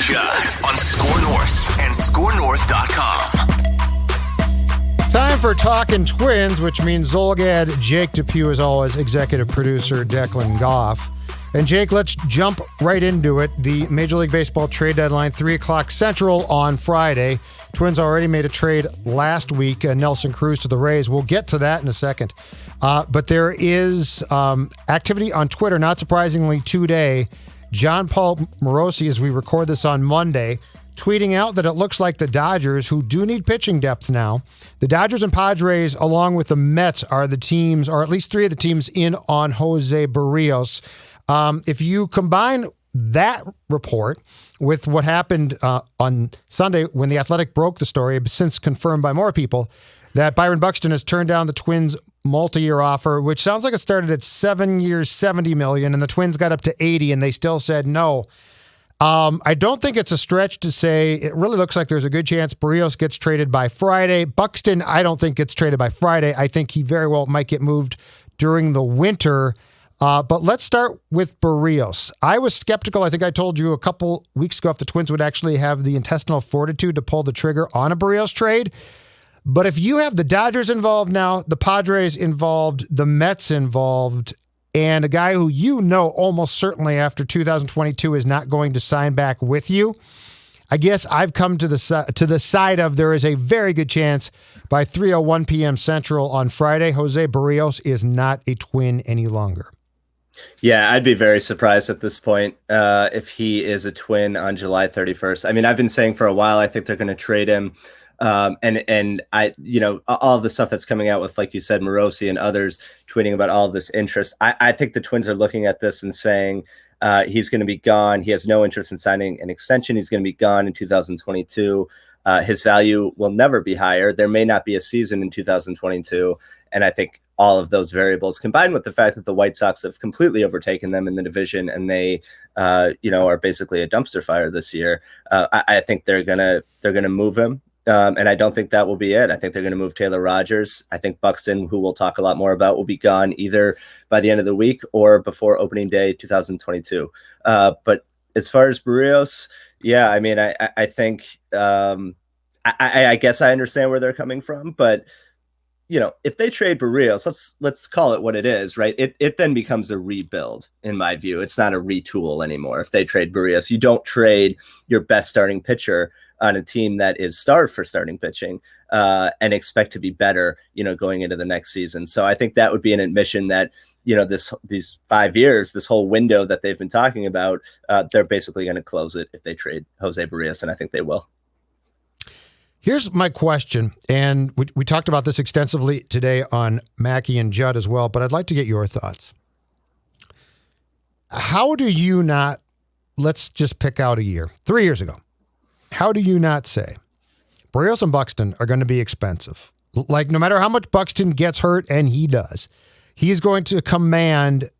Judd on Score North and ScoreNorth.com. Time for Talkin' Twins, which means Zolgad, Jake Depew, as always, executive producer Declan Goff. And Jake, let's jump right into it. The Major League Baseball trade deadline, 3 o'clock Central on Friday. Twins already made a trade last week, Nelson Cruz to the Rays. We'll get to that in a second. But there is activity on Twitter, not surprisingly, today. John Paul Morosi, as we record this on Monday, tweeting out that it looks like the Dodgers, who do need pitching depth now, the Dodgers and Padres, along with the Mets, are the teams, or at least 3 of the teams, in on Jose Berrios. If you combine that report with what happened on Sunday when The Athletic broke the story, since confirmed by more people, that Byron Buxton has turned down the Twins' multi-year offer, which sounds like it started at 7 years, $70 million, and the Twins got up to 80, and they still said no. I don't think it's a stretch to say it really looks like there's a good chance Berrios gets traded by Friday. Buxton, I don't think gets traded by Friday. I think he very well might get moved during the winter. But let's start with Berrios. I was skeptical. I think I told you a couple weeks ago if the Twins would actually have the intestinal fortitude to pull the trigger on a Berrios trade. But if you have the Dodgers involved now, the Padres involved, the Mets involved, and a guy who you know almost certainly after 2022 is not going to sign back with you, I guess I've come to the side of there is a very good chance by 3:01 p.m. Central on Friday, Jose Berrios is not a Twin any longer. Yeah, I'd be very surprised at this point if he is a Twin on July 31st. I mean, I've been saying for a while, I think they're going to trade him. And I, all of the stuff that's coming out with, like you said, Morosi and others tweeting about all of this interest. I think the Twins are looking at this and saying he's going to be gone. He has no interest in signing an extension. He's going to be gone in 2022. His value will never be higher. There may not be a season in 2022. And I think all of those variables combined with the fact that the White Sox have completely overtaken them in the division and they, are basically a dumpster fire this year. I think they're gonna move him. And I don't think that will be it. I think they're going to move Taylor Rogers. I think Buxton, who we'll talk a lot more about, will be gone either by the end of the week or before opening day 2022. But as far as Berrios, yeah, I mean, I think I guess I understand where they're coming from, but if they trade Berrios, let's call it what it is, right? It then becomes a rebuild, in my view. It's not a retool anymore. If they trade Berrios, you don't trade your best starting pitcher on a team that is starved for starting pitching and expect to be better, going into the next season. So I think that would be an admission that, these 5 years, this whole window that they've been talking about, they're basically going to close it if they trade Jose Berrios, and I think they will. Here's my question, and we talked about this extensively today on Mackey and Judd as well, but I'd like to get your thoughts. How do you not, let's just pick out a year, 3 years ago, how do you not say Berrios and Buxton are going to be expensive? Like, no matter how much Buxton gets hurt, and he does, he's going to command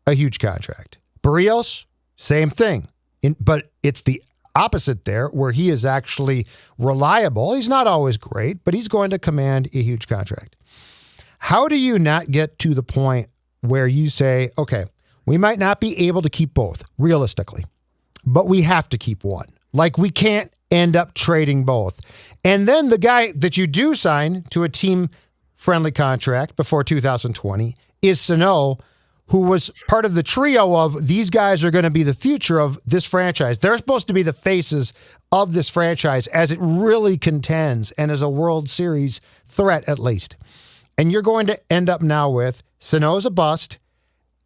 a huge contract. Berrios, same thing, but it's the opposite there, where he is actually reliable. He's not always great, but he's going to command a huge contract. How do you not get to the point where you say, okay, we might not be able to keep both, realistically, but we have to keep one. Like, we can't end up trading both. And then the guy that you do sign to a team-friendly contract before 2020 is Sano, who was part of the trio of these guys are going to be the future of this franchise. They're supposed to be the faces of this franchise as it really contends and as a World Series threat, at least. And you're going to end up now with Sano's a bust,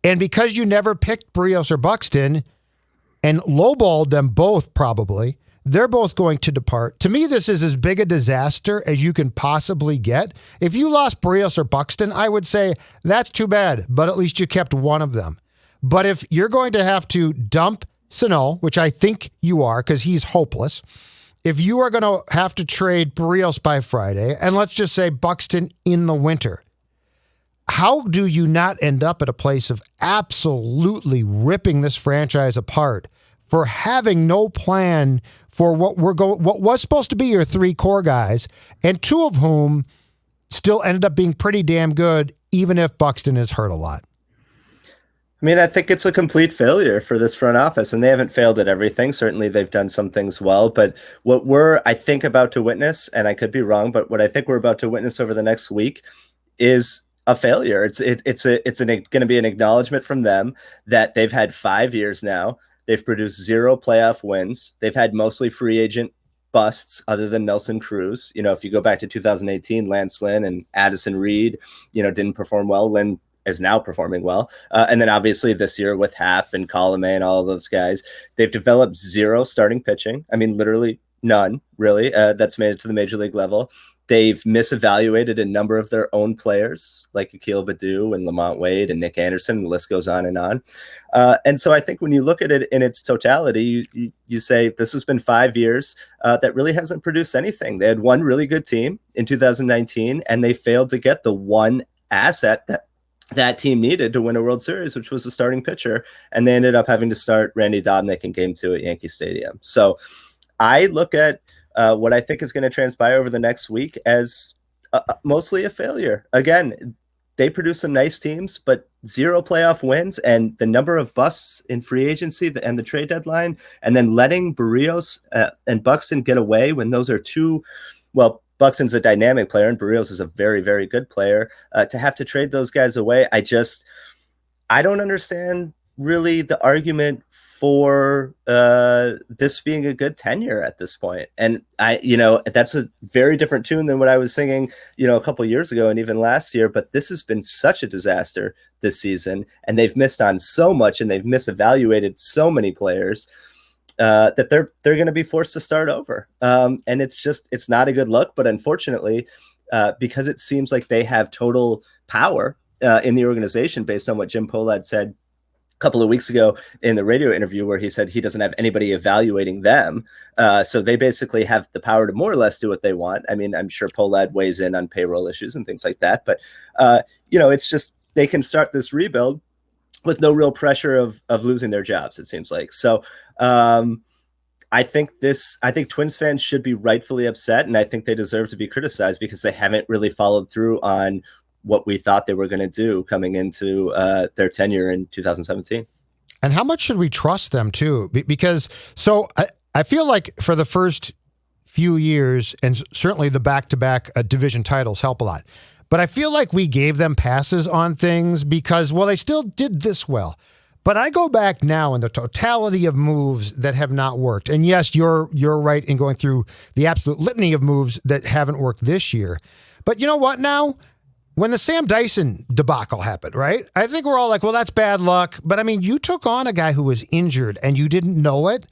and because you never picked Berrios or Buxton and lowballed them both probably, they're both going to depart. To me, this is as big a disaster as you can possibly get. If you lost Berrios or Buxton, I would say that's too bad, but at least you kept one of them. But if you're going to have to dump Sano, which I think you are because he's hopeless, if you are going to have to trade Berrios by Friday, and let's just say Buxton in the winter, how do you not end up at a place of absolutely ripping this franchise apart for having no plan for what was supposed to be your 3 core guys, and 2 of whom still ended up being pretty damn good, even if Buxton is hurt a lot? I mean, I think it's a complete failure for this front office, and they haven't failed at everything. Certainly, they've done some things well, but what we're, I think, about to witness, and I could be wrong, but what I think we're about to witness over the next week is a failure. It's going to be an acknowledgement from them that they've had 5 years now. They've produced 0 playoff wins. They've had mostly free agent busts other than Nelson Cruz. You know, if you go back to 2018, Lance Lynn and Addison Reed, didn't perform well. Lynn is now performing well. And then obviously this year with Happ and Colomé and all of those guys, they've developed 0 starting pitching. I mean, literally none, really, that's made it to the major league level. They've misevaluated a number of their own players, like Akil Baddoo and Lamont Wade and Nick Anderson, and the list goes on and on. And so I think when you look at it in its totality, you say this has been 5 years that really hasn't produced anything. They had one really good team in 2019, and they failed to get the one asset that team needed to win a World Series, which was a starting pitcher. And they ended up having to start Randy Dobnak in Game 2 at Yankee Stadium. So I look at what I think is going to transpire over the next week as mostly a failure. Again, they produce some nice teams, but 0 playoff wins, and the number of busts in free agency and the trade deadline, and then letting Berrios and Buxton get away when those are two, well, Buxton's a dynamic player and Berrios is a very, very good player. To have to trade those guys away, I don't understand really the argument for this being a good tenure at this point. And that's a very different tune than what I was singing, a couple of years ago and even last year. But this has been such a disaster this season, and they've missed on so much, and they've misevaluated so many players that they're going to be forced to start over. And it's not a good look. But unfortunately, because it seems like they have total power in the organization, based on what Jim Pohlad said couple of weeks ago in the radio interview, where he said he doesn't have anybody evaluating them. So they basically have the power to more or less do what they want. I mean, I'm sure Pohlad weighs in on payroll issues and things like that, but it's just, they can start this rebuild with no real pressure of losing their jobs, it seems like. So I think Twins fans should be rightfully upset, and I think they deserve to be criticized because they haven't really followed through on what we thought they were going to do coming into their tenure in 2017. And how much should we trust them too? Because I feel like for the first few years, and certainly the back-to-back division titles help a lot, but I feel like we gave them passes on things because, well, they still did this well. But I go back now in the totality of moves that have not worked. And yes, you're right in going through the absolute litany of moves that haven't worked this year. But you know what now? When the Sam Dyson debacle happened, right? I think we're all like, well, that's bad luck. But I mean, you took on a guy who was injured and you didn't know it,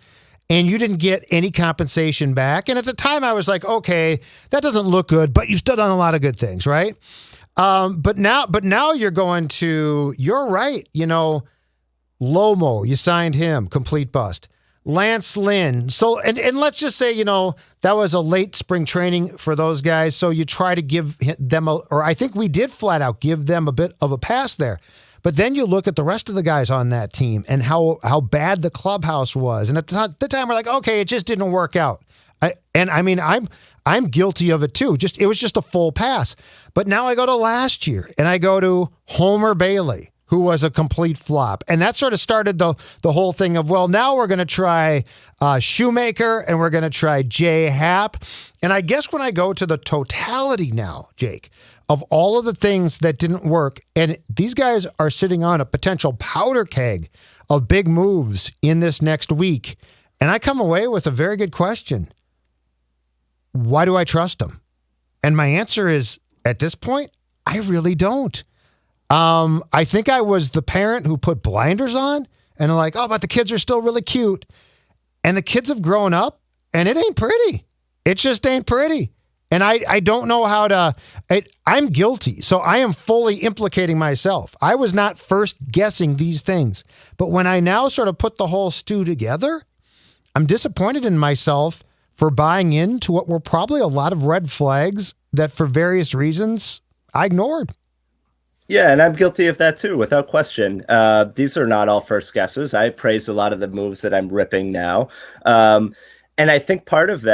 and you didn't get any compensation back. And at the time I was like, okay, that doesn't look good, but you've still done a lot of good things, right? But now you're going to, you're right. Lomo, you signed him, complete bust. Lance Lynn. So, and let's just say, that was a late spring training for those guys. So you try to give them or I think we did flat out give them a bit of a pass there. But then you look at the rest of the guys on that team and how bad the clubhouse was. And at the time we're like, okay, it just didn't work out. I'm guilty of it too. It was just a full pass. But now I go to last year and I go to Homer Bailey, who was a complete flop. And that sort of started the whole thing of, well, now we're going to try Shoemaker and we're going to try Jay Happ. And I guess when I go to the totality now, Jake, of all of the things that didn't work, and these guys are sitting on a potential powder keg of big moves in this next week, and I come away with a very good question. Why do I trust them? And my answer is, at this point, I really don't. I think I was the parent who put blinders on and I'm like, oh, but the kids are still really cute. And the kids have grown up and it ain't pretty. It just ain't pretty. And I don't know how to, I'm guilty. So I am fully implicating myself. I was not first guessing these things. But when I now sort of put the whole stew together, I'm disappointed in myself for buying into what were probably a lot of red flags that for various reasons I ignored. Yeah, and I'm guilty of that too, without question. These are not all first guesses. I praised a lot of the moves that I'm ripping now. And I think part of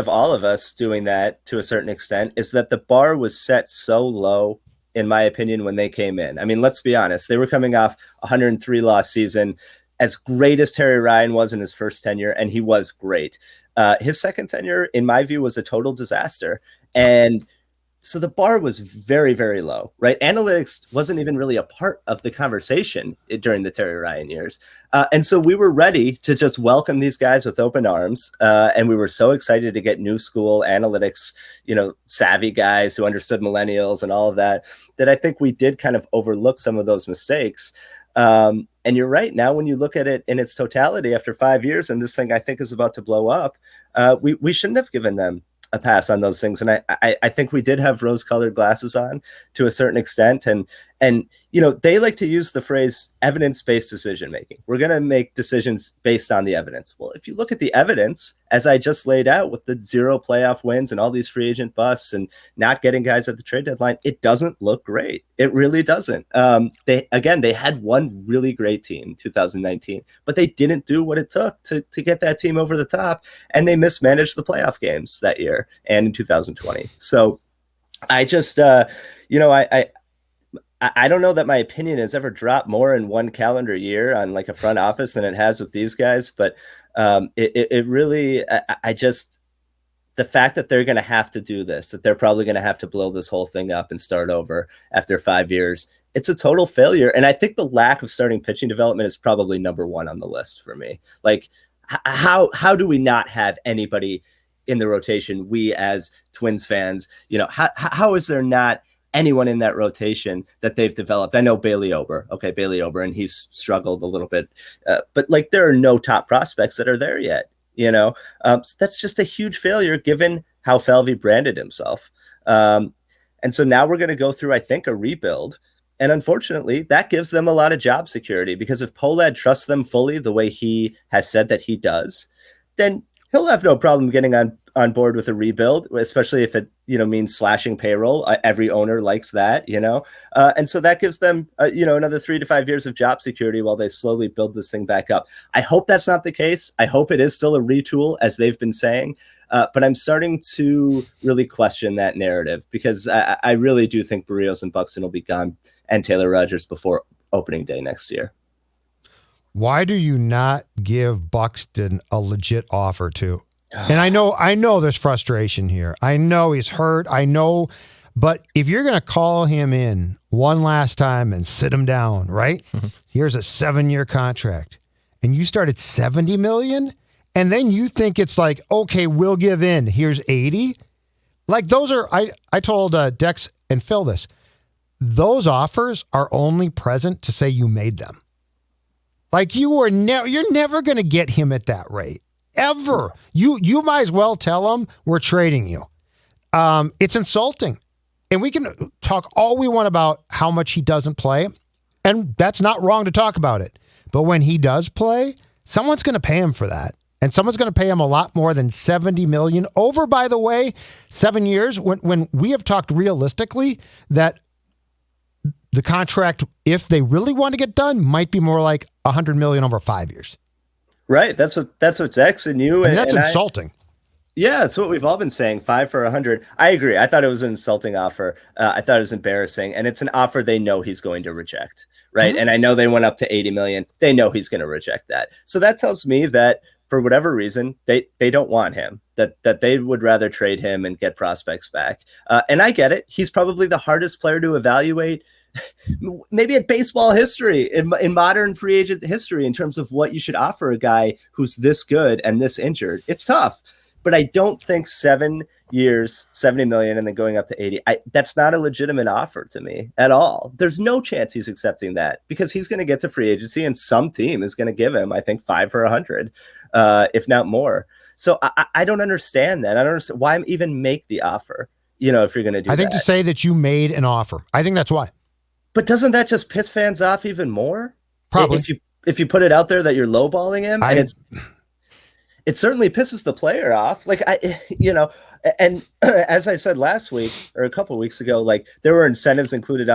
all of us doing that to a certain extent is that the bar was set so low in my opinion, when they came in. I mean, let's be honest. They were coming off a 103 loss season. As great as Terry Ryan was in his first tenure, and he was great, his second tenure, in my view, was a total disaster. And so the bar was very, very low, right? Analytics wasn't even really a part of the conversation during the Terry Ryan years. And so we were ready to just welcome these guys with open arms. And we were so excited to get new school analytics, savvy guys who understood millennials and all of that, that I think we did kind of overlook some of those mistakes. And you're right. Now, when you look at it in its totality after 5 years, and this thing I think is about to blow up, we shouldn't have given them a pass on those things. And I think we did have rose-colored glasses on to a certain extent. And they like to use the phrase evidence-based decision-making. We're going to make decisions based on the evidence. Well, if you look at the evidence, as I just laid out with the 0 playoff wins and all these free agent busts and not getting guys at the trade deadline, it doesn't look great. It really doesn't. They had one really great team, 2019, but they didn't do what it took to get that team over the top, and they mismanaged the playoff games that year and in 2020. So I just, I don't know that my opinion has ever dropped more in one calendar year on like a front office than it has with these guys. But it really, the fact that they're going to have to do this, that they're probably going to have to blow this whole thing up and start over after 5 years, it's a total failure. And I think the lack of starting pitching development is probably number one on the list for me. Like, how do we not have anybody in the rotation? We as Twins fans, how is there not anyone in that rotation that they've developed? I know Bailey Ober, and he's struggled a little bit, but like there are no top prospects that are there yet. So that's just a huge failure given how Falvey branded himself. And so now we're going to go through, I think, a rebuild. And unfortunately, that gives them a lot of job security, because if Pohlad trusts them fully the way he has said that he does, then he'll have no problem getting on board with a rebuild, especially if it means slashing payroll. Every owner likes that, and so that gives them another 3 to 5 years of job security while they slowly build this thing back up. I hope that's not the case. I hope it is still a retool, as they've been saying, but I'm starting to really question that narrative, because I really do think Berrios and Buxton will be gone, and Taylor Rogers, before opening day next year. Why do you not give Buxton a legit offer too? And I know there's frustration here. I know he's hurt. I know, but if you're going to call him in one last time and sit him down, right? Here's a 7-year contract, and you start at $70 million, and then you think it's like, okay, we'll give in. Here's 80. Like those are, I told Dex and Phil this. Those offers are only present to say you made them. Like you're never going to get him at that rate. Ever. You might as well tell them we're trading you. It's insulting. And we can talk all we want about how much he doesn't play, and that's not wrong to talk about it. But when he does play, someone's going to pay him for that. And someone's going to pay him a lot more than $70 million over, by the way, 7 years, when we have talked realistically that the contract, if they really want to get done, might be more like $100 million over 5 years. Right. That's what's X and you. And that's insulting. Yeah, it's what we've all been saying, 5 for 100. I agree. I thought it was an insulting offer. I thought it was embarrassing. And it's an offer they know he's going to reject. Right. Mm-hmm. And I know they went up to 80 million. They know he's going to reject that. So that tells me that for whatever reason, they don't want him, that they would rather trade him and get prospects back. And I get it. He's probably the hardest player to evaluate, maybe in baseball history, in modern free agent history, in terms of what you should offer a guy who's this good and this injured. It's tough, but I don't think 7 years, 70 million, and then going up to 80. That's not a legitimate offer to me at all. There's no chance he's accepting that, because he's going to get to free agency and some team is going to give him, I think, 5 for 100, if not more. So I don't understand that. I don't understand why even make the offer, if you're going to do that. I think to say that you made an offer. I think that's why. But doesn't that just piss fans off even more? Probably. If you put it out there that you're lowballing him, and it certainly pisses the player off. Like and as I said last week or a couple of weeks ago, like there were incentives included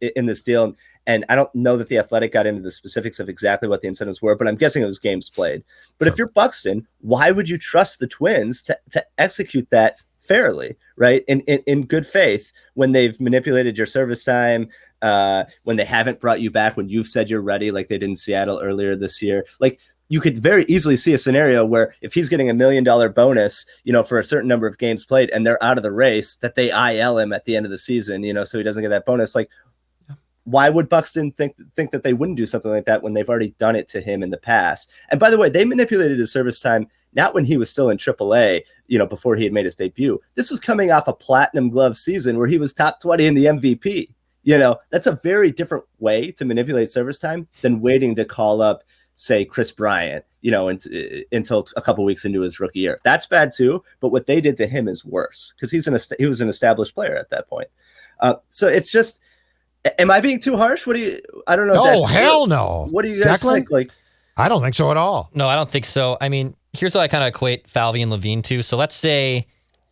in this deal, and I don't know that the Athletic got into the specifics of exactly what the incentives were, but I'm guessing it was games played. But If you're Buxton, why would you trust the Twins to execute that fairly, right? In good faith, when they've manipulated your service time, when they haven't brought you back when you've said you're ready, like they did in Seattle earlier this year. Like, you could very easily see a scenario where if he's getting $1 million bonus, for a certain number of games played and they're out of the race, that they IL him at the end of the season, so he doesn't get that bonus. Like, why would Buxton think that they wouldn't do something like that when they've already done it to him in the past? And by the way, they manipulated his service time not when he was still in AAA, before he had made his debut. This was coming off a platinum glove season where he was top 20 in the MVP. That's a very different way to manipulate service time than waiting to call up, say, Chris Bryant, until a couple weeks into his rookie year. That's bad too, but what they did to him is worse because he was an established player at that point. So it's just, am I being too harsh? I don't know. No, Jackson, hell no. What do you guys Declan? think? Like, I don't think so at all. No, I don't think so. I mean, here's what I kind of equate Falvey and Levine to. So let's say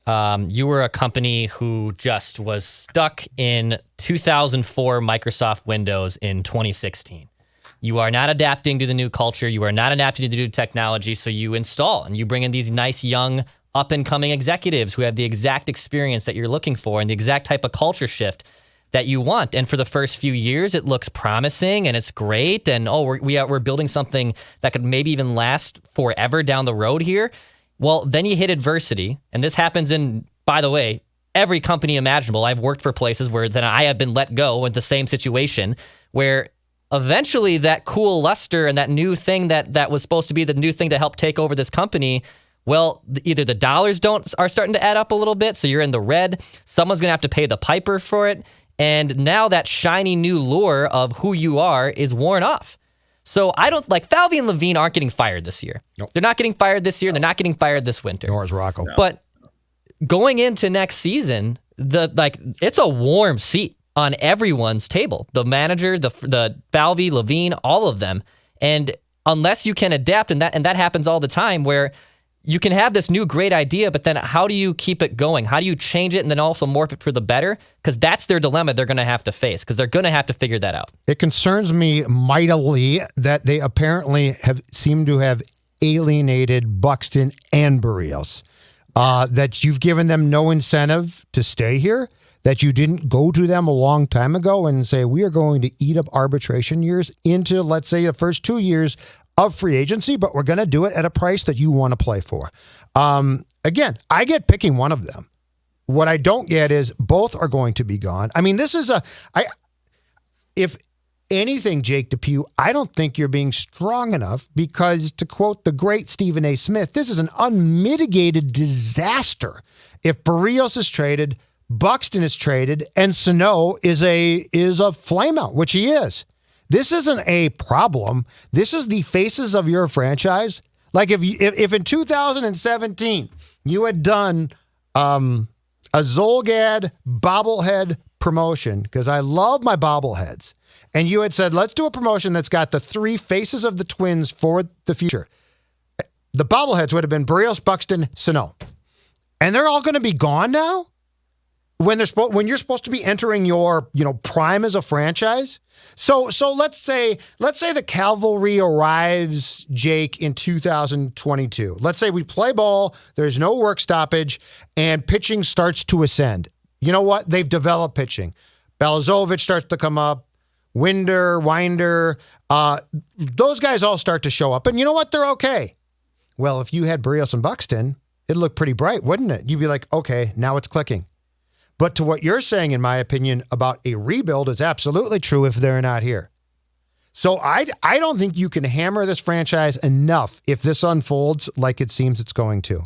you were a company who just was stuck in 2004 Microsoft Windows in 2016. You are not adapting to the new culture. You are not adapting to the new technology. So you install and you bring in these nice young up-and-coming executives who have the exact experience that you're looking for and the exact type of culture shift that you want. And for the first few years, it looks promising and it's great. And we're building something that could maybe even last forever down the road here. Well, then you hit adversity. And this happens in, by the way, every company imaginable. I've worked for places where then I have been let go in the same situation where eventually that cool luster and that new thing that was supposed to be the new thing that helped take over this company, well, either the dollars are starting to add up a little bit, so you're in the red. Someone's going to have to pay the piper for it. And now that shiny new lure of who you are is worn off. So I don't like Falvey and Levine aren't getting fired this year. Nope. They're not getting fired this year. They're not getting fired this winter. Nor is Rocco. No. But going into next season, it's a warm seat on everyone's table. The manager, the Falvey, Levine, all of them. And unless you can adapt, and that happens all the time where you can have this new great idea, but then how do you keep it going? How do you change it and then also morph it for the better? Because that's their dilemma they're going to have to face because they're going to have to figure that out. It concerns me mightily that they apparently seem to have alienated Buxton and Berrios. That you've given them no incentive to stay here, that you didn't go to them a long time ago and say, we are going to eat up arbitration years into, let's say, the first 2 years of free agency, but we're going to do it at a price that you want to play for. Again, I get picking one of them. What I don't get is both are going to be gone. I mean, this is if anything, Jake DePew, I don't think you're being strong enough because, to quote the great Stephen A. Smith, this is an unmitigated disaster. If Berrios is traded, Buxton is traded, and Sano is a flameout, which he is. This isn't a problem. This is the faces of your franchise. Like if in 2017 you had done a Zolgad bobblehead promotion, because I love my bobbleheads, and you had said, let's do a promotion that's got the three faces of the Twins for the future. The bobbleheads would have been Berrios, Buxton, Sano. And they're all going to be gone now? When you're supposed to be entering your, prime as a franchise. So let's say the cavalry arrives, Jake, in 2022. Let's say we play ball, there's no work stoppage, and pitching starts to ascend. You know what? They've developed pitching. Balazovic starts to come up, Winder, those guys all start to show up. And you know what? They're okay. Well, if you had Berrios and Buxton, it'd look pretty bright, wouldn't it? You'd be like, okay, now it's clicking. But to what you're saying, in my opinion, about a rebuild is absolutely true if they're not here. So I don't think you can hammer this franchise enough if this unfolds like it seems it's going to.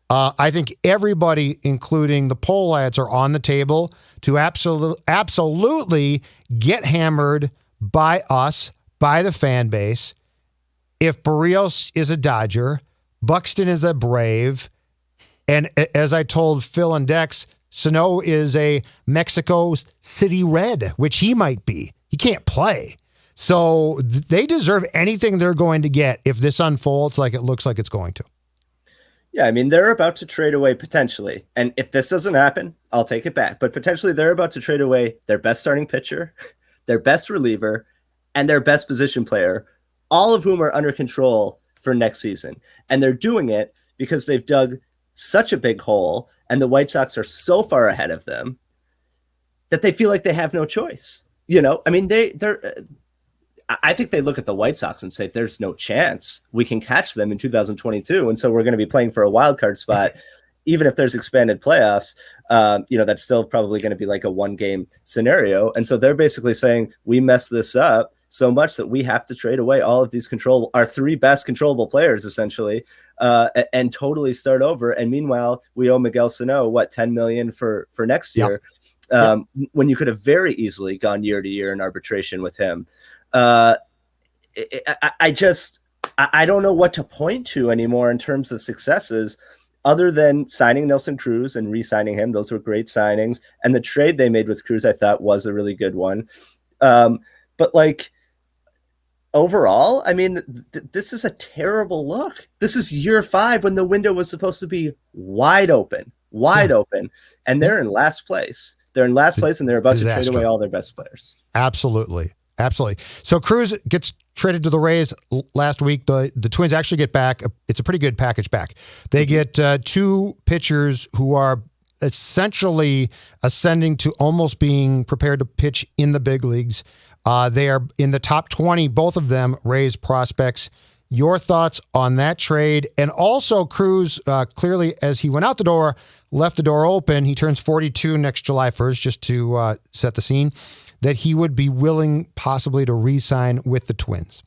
I think everybody, including the poll lads, are on the table to absolutely get hammered by us, by the fan base. If Berrios is a Dodger, Buxton is a Brave, and as I told Phil and Dex, Sano is a Mexico City Red, which he might be. He can't play. So they deserve anything they're going to get if this unfolds like it looks like it's going to. Yeah, I mean, they're about to trade away potentially. And if this doesn't happen, I'll take it back. But potentially they're about to trade away their best starting pitcher, their best reliever, and their best position player, all of whom are under control for next season. And they're doing it because they've dug such a big hole and the White Sox are so far ahead of them that they feel like they have no choice. You know, I mean, I think they look at the White Sox and say, there's no chance we can catch them in 2022. And so we're going to be playing for a wild card spot. Even if there's expanded playoffs, that's still probably going to be like a 1-game scenario. And so they're basically saying, we messed this up so much that we have to trade away all of these our 3 best controllable players, essentially, and totally start over. And meanwhile, we owe Miguel Sano, $10 million for next year, when you could have very easily gone year to year in arbitration with him. I don't know what to point to anymore in terms of successes, other than signing Nelson Cruz and re-signing him. Those were great signings. And the trade they made with Cruz, I thought, was a really good one. But like, overall, I mean, this is a terrible look. This is year 5 when the window was supposed to be wide open. And they're in last place. They're in last place, and they're about to trade away all their best players. Absolutely. So Cruz gets traded to the Rays last week. The Twins actually get back. It's a pretty good package back. They get 2 pitchers who are essentially ascending to almost being prepared to pitch in the big leagues. They are in the top 20, both of them, Rays prospects. Your thoughts on that trade? And also Cruz, clearly, as he went out the door, left the door open. He turns 42 next July 1st, just to set the scene, that he would be willing possibly to re-sign with the Twins.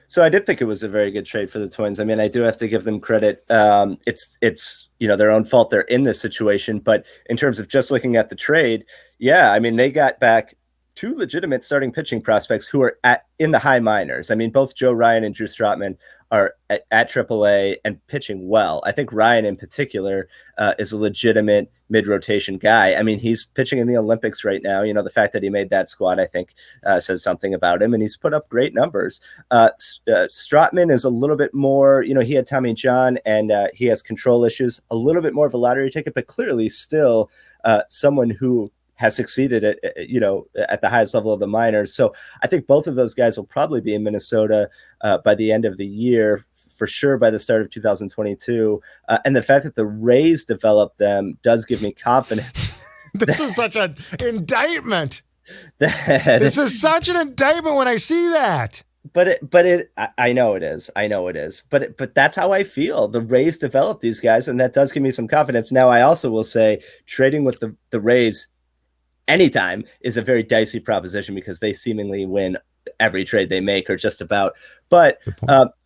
So I did think it was a very good trade for the Twins. I mean, I do have to give them credit. It's their own fault they're in this situation. But in terms of just looking at the trade, I mean, they got back 2 legitimate starting pitching prospects who are in the high minors. I mean, both Joe Ryan and Drew Strotman are at AAA and pitching well. I think Ryan in particular is a legitimate mid-rotation guy. I mean, he's pitching in the Olympics right now. The fact that he made that squad, I think, says something about him, and he's put up great numbers. Strotman is a little bit more, he had Tommy John, and he has control issues, a little bit more of a lottery ticket, but clearly still someone who has succeeded at the highest level of the minors. So I think both of those guys will probably be in Minnesota by the end of the year, for sure by the start of 2022. And the fact that the Rays developed them does give me confidence. This is such an indictment. This is such an indictment when I see that. I know it is. But that's how I feel. The Rays developed these guys, and that does give me some confidence. Now, I also will say trading with the Rays anytime is a very dicey proposition because they seemingly win every trade they make, or just about. But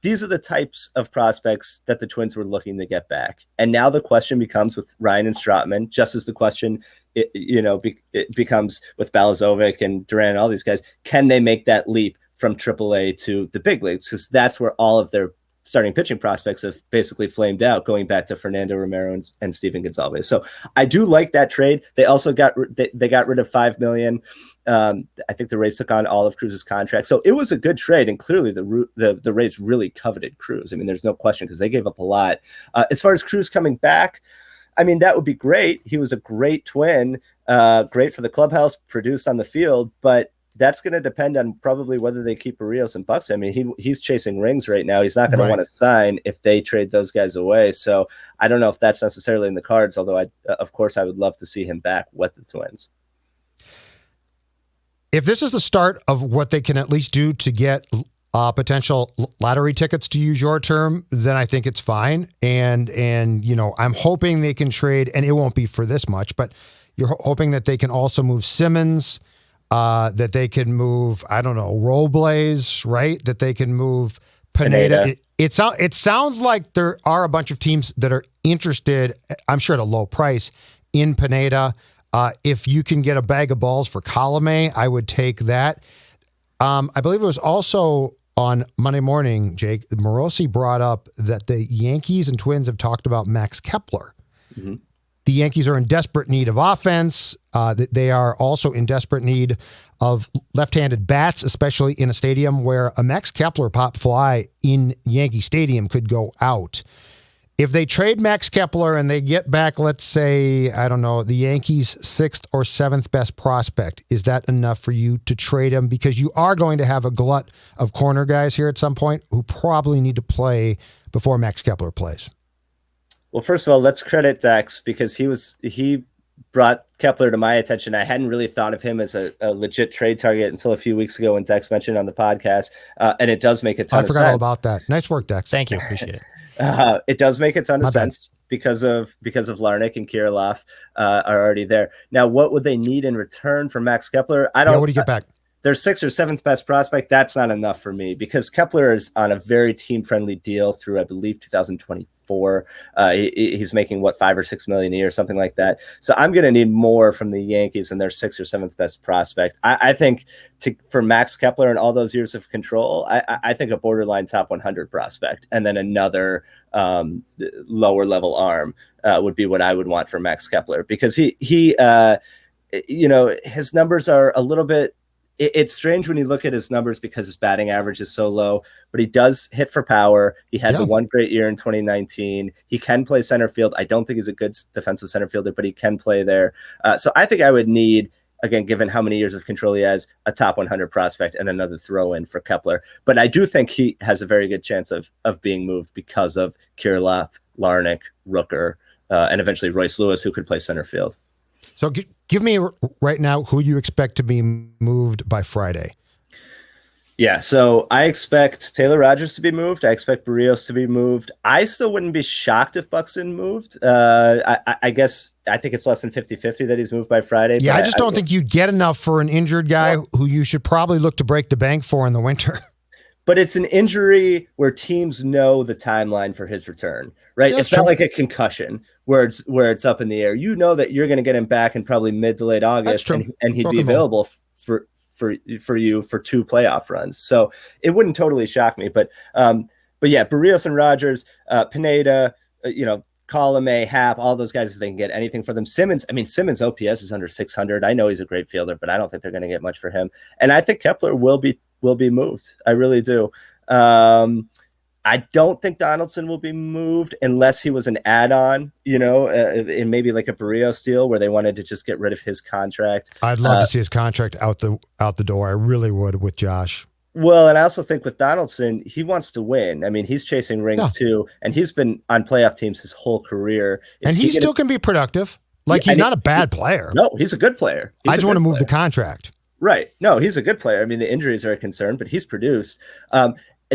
these are the types of prospects that the Twins were looking to get back. And now the question becomes with Ryan and Strotman, just as the question it becomes with Balazovic and Duran and all these guys. Can they make that leap from AAA to the big leagues? Because that's where all of their starting pitching prospects have basically flamed out, going back to Fernando Romero and Steven Gonzalez. So I do like that trade. They also got rid of $5 million. I think the Rays took on all of Cruz's contract. So it was a good trade. And clearly the Rays really coveted Cruz. I mean, there's no question, because they gave up a lot. As far as Cruz coming back, I mean, that would be great. He was a great Twin, great for the clubhouse, produced on the field, but that's going to depend on probably whether they keep Berrios and Buxton. I mean, he's chasing rings right now. He's not going to want to sign if they trade those guys away. So I don't know if that's necessarily in the cards, although of course I would love to see him back with the Twins. If this is the start of what they can at least do to get potential lottery tickets, to use your term, then I think it's fine. And I'm hoping they can trade, and it won't be for this much, but you're hoping that they can also move Simmons, that they can move, I don't know, Robles, right? That they can move Pineda. It sounds like there are a bunch of teams that are interested, I'm sure at a low price, in Pineda. If you can get a bag of balls for Colome, I would take that. I believe it was also on Monday morning, Jake, Morosi brought up that the Yankees and Twins have talked about Max Kepler. Mm-hmm. The Yankees are in desperate need of offense. They are also in desperate need of left-handed bats, especially in a stadium where a Max Kepler pop fly in Yankee Stadium could go out. If they trade Max Kepler and they get back, let's say, I don't know, the Yankees' 6th or 7th best prospect, is that enough for you to trade him? Because you are going to have a glut of corner guys here at some point who probably need to play before Max Kepler plays. Well, first of all, let's credit Dex because he brought Kepler to my attention. I hadn't really thought of him as a legit trade target until a few weeks ago when Dex mentioned on the podcast, and it does make a ton of sense. I forgot all about that. Nice work, Dex. Thank you. Appreciate it. It does make a ton of sense because of Larnach and Kirilloff are already there. Now, what would they need in return for Max Kepler? I don't. Yeah, what do you get back? Their 6th or 7th best prospect. That's not enough for me because Kepler is on a very team-friendly deal through, I believe, 2024. He's making what, $5 or $6 million a year, something like that. So I'm going to need more from the Yankees and their 6th or 7th best prospect. I think for Max Kepler and all those years of control, I think a borderline top 100 prospect and then another lower level arm would be what I would want for Max Kepler because he his numbers are a little bit. It's strange when you look at his numbers because his batting average is so low, but he does hit for power. He had the one great year in 2019. He can play center field. I don't think he's a good defensive center fielder, but he can play there. So I think I would need, again, given how many years of control he has, a top 100 prospect and another throw in for Kepler. But I do think he has a very good chance of being moved because of Kirilloff, Larnach, Rooker, and eventually Royce Lewis, who could play center field. So give me right now who you expect to be moved by Friday. Yeah, so I expect Taylor Rogers to be moved. I expect Berrios to be moved. I still wouldn't be shocked if Buxton moved. I guess I think it's less than 50-50 that he's moved by Friday. Yeah, I just don't think you get enough for an injured guy who you should probably look to break the bank for in the winter. But it's an injury where teams know the timeline for his return, right? It's not like a concussion where it's up in the air. You know that you're going to get him back in probably mid to late August, and he'd be available for you for 2 playoff runs. So it wouldn't totally shock me. But yeah, Berrios and Rogers, Pineda, Colomé, Happ, all those guys, if they can get anything for them. Simmons OPS is under 600. I know he's a great fielder, but I don't think they're going to get much for him. And I think Kepler will be moved. I really do. I don't think Donaldson will be moved unless he was an add-on, in maybe like a Berrios deal where they wanted to just get rid of his contract. I'd love to see his contract out the door. I really would with Josh. Well, and I also think with Donaldson, he wants to win. I mean, he's chasing rings too, and he's been on playoff teams his whole career. And he still can be productive. He's not a bad player. No, he's a good player. I just want to move the contract. Right. No, he's a good player. I mean, the injuries are a concern, but he's produced.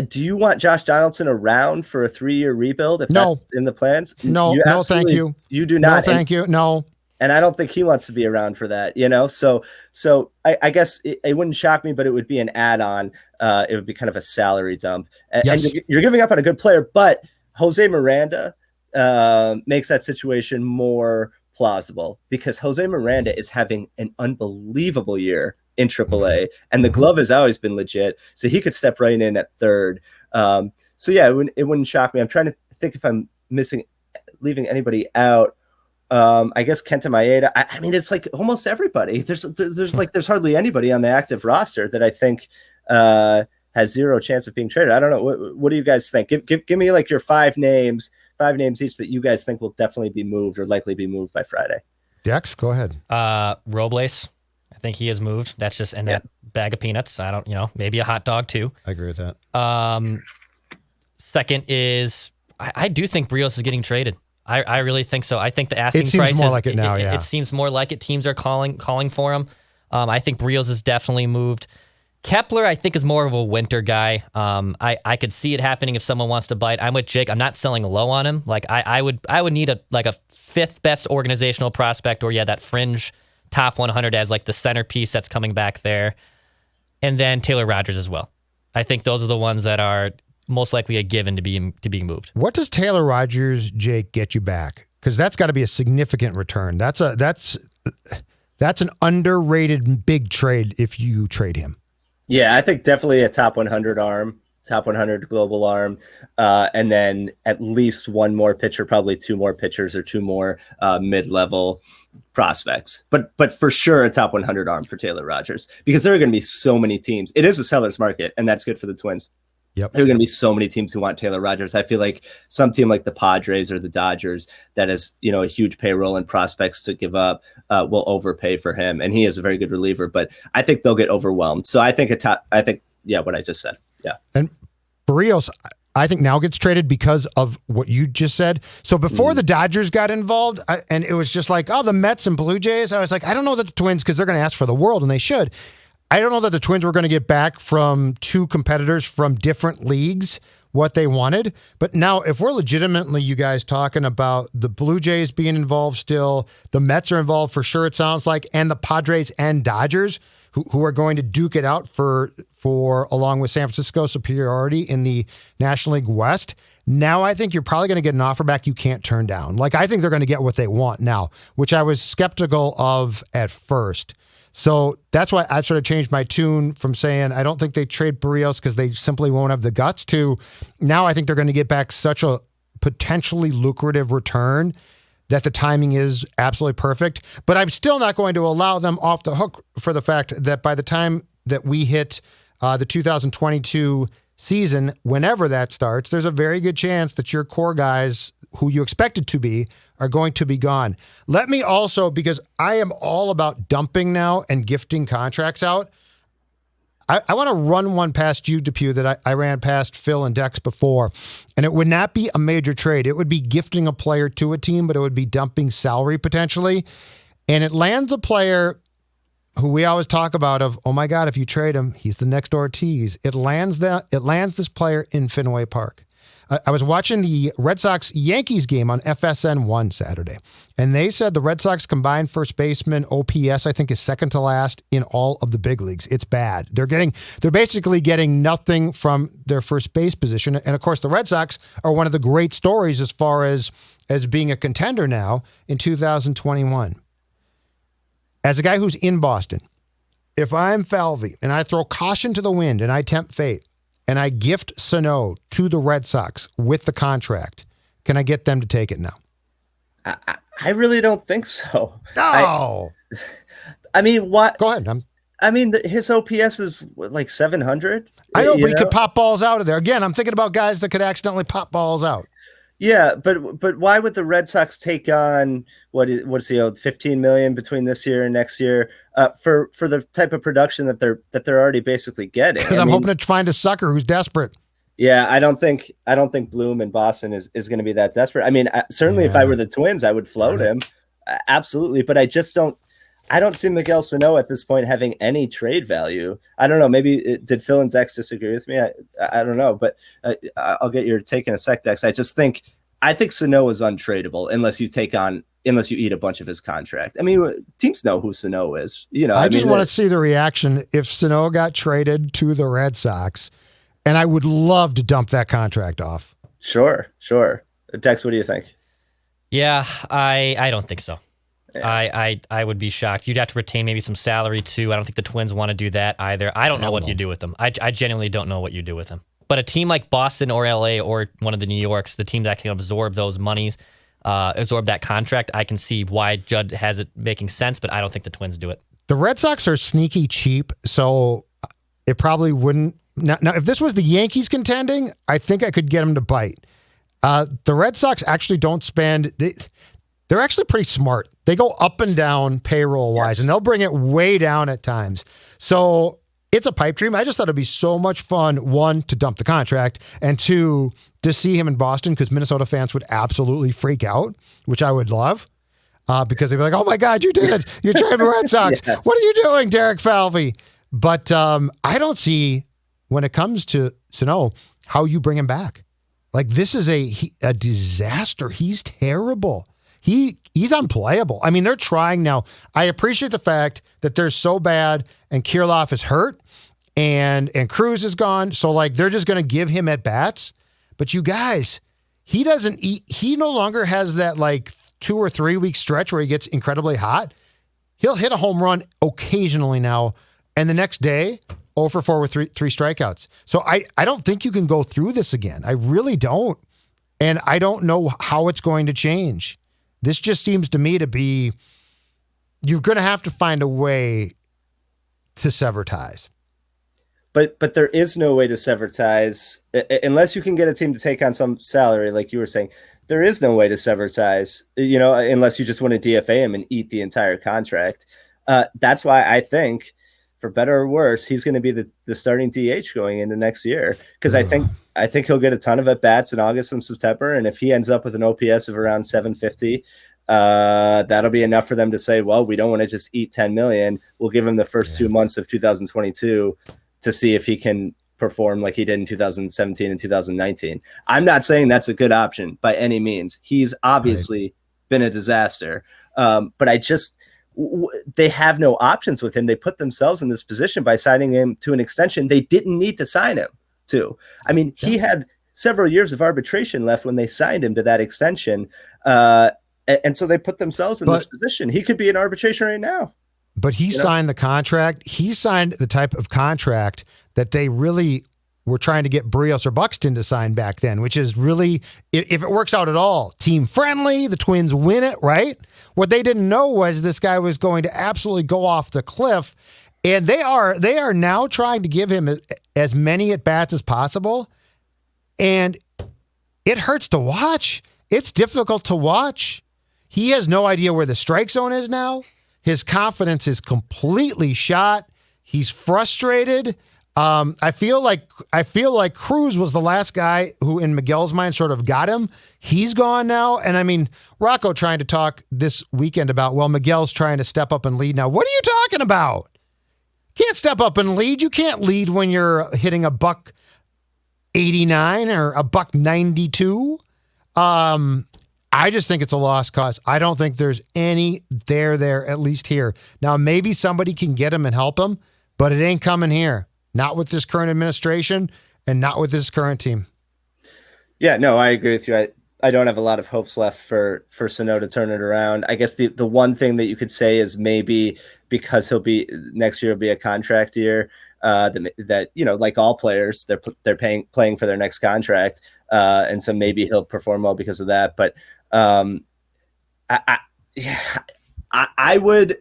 Do you want Josh Donaldson around for a 3-year rebuild if that's in the plans? No, thank you. You do not. No, thank you. No. And I don't think he wants to be around for that, So I guess it wouldn't shock me, but it would be an add-on. It would be kind of a salary dump. And you're giving up on a good player, but Jose Miranda makes that situation more plausible because Jose Miranda is having an unbelievable year in AAA, and the glove has always been legit, so he could step right in at third. So yeah, it wouldn't shock me. I'm trying to think if I'm leaving anybody out. I guess Kenta Maeda. I mean, it's like almost everybody. There's hardly anybody on the active roster that I think has zero chance of being traded. I don't know. What do you guys think? Give me like your 5 names each that you guys think will definitely be moved or likely be moved by Friday. Dex, go ahead. Robles. I think he is moved. That's just in that bag of peanuts. I don't, maybe a hot dog too. I agree with that. Second is I do think Berrios is getting traded. I really think so. I think the asking price seems more like it now. It seems more like it. Teams are calling for him. I think Berrios is definitely moved. Kepler, I think, is more of a winter guy. I could see it happening if someone wants to bite. I'm with Jake. I'm not selling low on him. Like I would need a 5th best organizational prospect or that fringe top 100 as like the centerpiece that's coming back there. And then Taylor Rogers as well. I think those are the ones that are most likely a given to being moved. What does Taylor Rogers, Jake, get you back? Because that's got to be a significant return. That's an underrated big trade if you trade him. Yeah, I think definitely a top 100 arm, top 100 global arm, and then at least one more pitcher, probably 2 more pitchers or 2 more mid-level prospects. But for sure a top 100 arm for Taylor Rogers because there are going to be so many teams. It is a seller's market, and that's good for the Twins. Yep. There are going to be so many teams who want Taylor Rogers. I feel like some team like the Padres or the Dodgers that has, a huge payroll and prospects to give up will overpay for him. And he is a very good reliever, but I think they'll get overwhelmed. So I think what I just said. Yeah. And Berrios, I think now gets traded because of what you just said. So before the Dodgers got involved, and it was just like, oh, the Mets and Blue Jays, I was like, I don't know that the Twins, because they're going to ask for the world, and they should. I don't know that the Twins were going to get back from two competitors from different leagues what they wanted. But now, if we're legitimately, you guys, talking about the Blue Jays being involved still, the Mets are involved for sure, it sounds like, and the Padres and Dodgers, who are going to duke it out for along with San Francisco superiority in the National League West. Now I think you're probably going to get an offer back you can't turn down. Like, I think they're going to get what they want now, which I was skeptical of at first. So that's why I've sort of changed my tune from saying I don't think they trade Berrios because they simply won't have the guts to now I think they're going to get back such a potentially lucrative return that the timing is absolutely perfect. But I'm still not going to allow them off the hook for the fact that by the time that we hit the 2022 season, whenever that starts, there's a very good chance that your core guys who you expected to be are going to be gone. Let me also, because I am all about dumping now and gifting contracts out, I want to run one past you, Depew, that I ran past Phil and Dex before, and it would not be a major trade. It would be gifting a player to a team, but it would be dumping salary potentially, and it lands a player who we always talk about of, oh my God, if you trade him, he's the next Ortiz. It lands this player in Fenway Park. I was watching the Red Sox-Yankees game on FSN 1 Saturday, and they said the Red Sox combined first baseman OPS, I think, is second to last in all of the big leagues. It's bad. They're basically getting nothing from their first base position. And of course, the Red Sox are one of the great stories as far as being a contender now in 2021. As a guy who's in Boston, if I'm Falvey and I throw caution to the wind and I tempt fate, and I gift Sano to the Red Sox with the contract, can I get them to take it now? I really don't think so. No. I mean, what? Go ahead. His OPS is like 700. I know, but he could pop balls out of there. Again, I'm thinking about guys that could accidentally pop balls out. Yeah, but why would the Red Sox take on what's he owed $15 million between this year and next year for the type of production that they're already basically getting? Because I'm hoping to find a sucker who's desperate. Yeah, I don't think Bloom in Boston is going to be that desperate. I mean, certainly if I were the Twins, I would float him, absolutely. But I don't see Miguel Sano at this point having any trade value. I don't know. Maybe did Phil and Dex disagree with me? I don't know, but I'll get your take in a sec, Dex. I think Sano is untradeable unless you eat a bunch of his contract. I mean, teams know who Sano is. I just want to see the reaction if Sano got traded to the Red Sox, and I would love to dump that contract off. Sure. Dex, what do you think? Yeah, I don't think so. Yeah. I would be shocked. You'd have to retain maybe some salary too. I don't think the Twins want to do that either. I don't know what you do with them. I genuinely don't know what you do with them. But a team like Boston or LA or one of the New Yorks, the team that can absorb those monies, absorb that contract, I can see why Judd has it making sense, but I don't think the Twins do it. The Red Sox are sneaky cheap, so it probably wouldn't. Now, if this was the Yankees contending, I think I could get them to bite. The Red Sox actually don't spend. They're actually pretty smart. They go up and down payroll-wise, and they'll bring it way down at times. So it's a pipe dream. I just thought it'd be so much fun, one, to dump the contract, and two, to see him in Boston, because Minnesota fans would absolutely freak out, which I would love, because they'd be like, oh my God, you did it. You're trading the Red Sox. Yes. What are you doing, Derek Falvey? But I don't see, when it comes to Sano, how you bring him back. Like, this is a disaster. He's terrible. He's unplayable. I mean, they're trying now. I appreciate the fact that they're so bad and Kirilloff is hurt and Cruz is gone. So, like, they're just going to give him at bats. But you guys, he no longer has that, like, 2 or 3 week stretch where he gets incredibly hot. He'll hit a home run occasionally now, and the next day, 0 for 4 with three strikeouts. So I don't think you can go through this again. I really don't. And I don't know how it's going to change. This just seems to me to be, you're going to have to find a way to sever ties. But there is no way to sever ties unless you can get a team to take on some salary, like you were saying. There is no way to sever ties, unless you just want to DFA him and eat the entire contract. That's why I think for better or worse, he's going to be the starting DH going into next year. Because I think he'll get a ton of at bats in August and September, and if he ends up with an OPS of around 750, that'll be enough for them to say, well, we don't want to just eat 10 million. We'll give him the first 2 months of 2022 to see if he can perform like he did in 2017 and 2019. I'm not saying that's a good option by any means. He's obviously been a disaster. But they have no options with him. They put themselves in this position by signing him to an extension they didn't need to sign him to. I mean, he had several years of arbitration left when they signed him to that extension. And so they put themselves in this position. He could be in arbitration right now. But he signed the contract. He signed the type of contract that they really were trying to get Berrios or Buxton to sign back then, which is really, if it works out at all, team friendly, the Twins win it, right? What they didn't know was this guy was going to absolutely go off the cliff. And they are now trying to give him as many at-bats as possible. And it hurts to watch. It's difficult to watch. He has no idea where the strike zone is now. His confidence is completely shot. He's frustrated. I feel like Cruz was the last guy who, in Miguel's mind, sort of got him. He's gone now. And I mean, Rocco trying to talk this weekend about, well, Miguel's trying to step up and lead now. What are you talking about? Can't step up and lead. You can't lead when you're hitting a $189 or a $192. I just think it's a lost cause. I don't think there's any there, at least here. Now, maybe somebody can get him and help him, but it ain't coming here. Not with this current administration and not with this current team. Yeah, no, I agree with you. I don't have a lot of hopes left for Sano to turn it around. I guess the one thing that you could say is maybe because next year will be a contract year, that like all players, they're playing for their next contract. And so maybe he'll perform well because of that. But I would,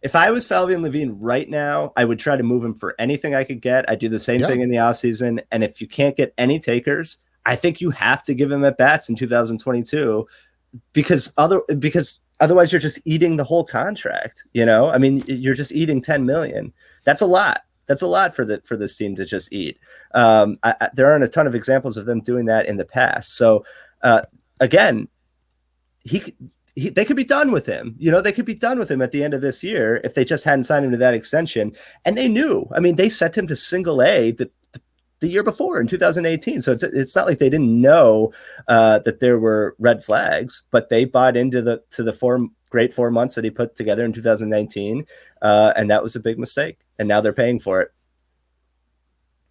if I was Falvey Levine right now, I would try to move him for anything I could get. I'd do the same thing in the offseason. And if you can't get any takers, I think you have to give him at bats in 2022 because otherwise you're just eating the whole contract. I mean, you're just eating 10 million. That's a lot. That's a lot for this team to just eat. There aren't a ton of examples of them doing that in the past. So again, they could be done with him. They could be done with him at the end of this year if they just hadn't signed him to that extension. And they knew. I mean, they sent him to Single A the year before in 2018. So it's not like they didn't know that there were red flags, but they bought into the great 4 months that he put together in 2019. And that was a big mistake. And now they're paying for it.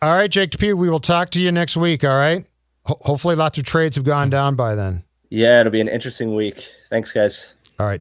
All right, Jake DePew, we will talk to you next week. All right. Hopefully lots of trades have gone down by then. Yeah, it'll be an interesting week. Thanks, guys. All right.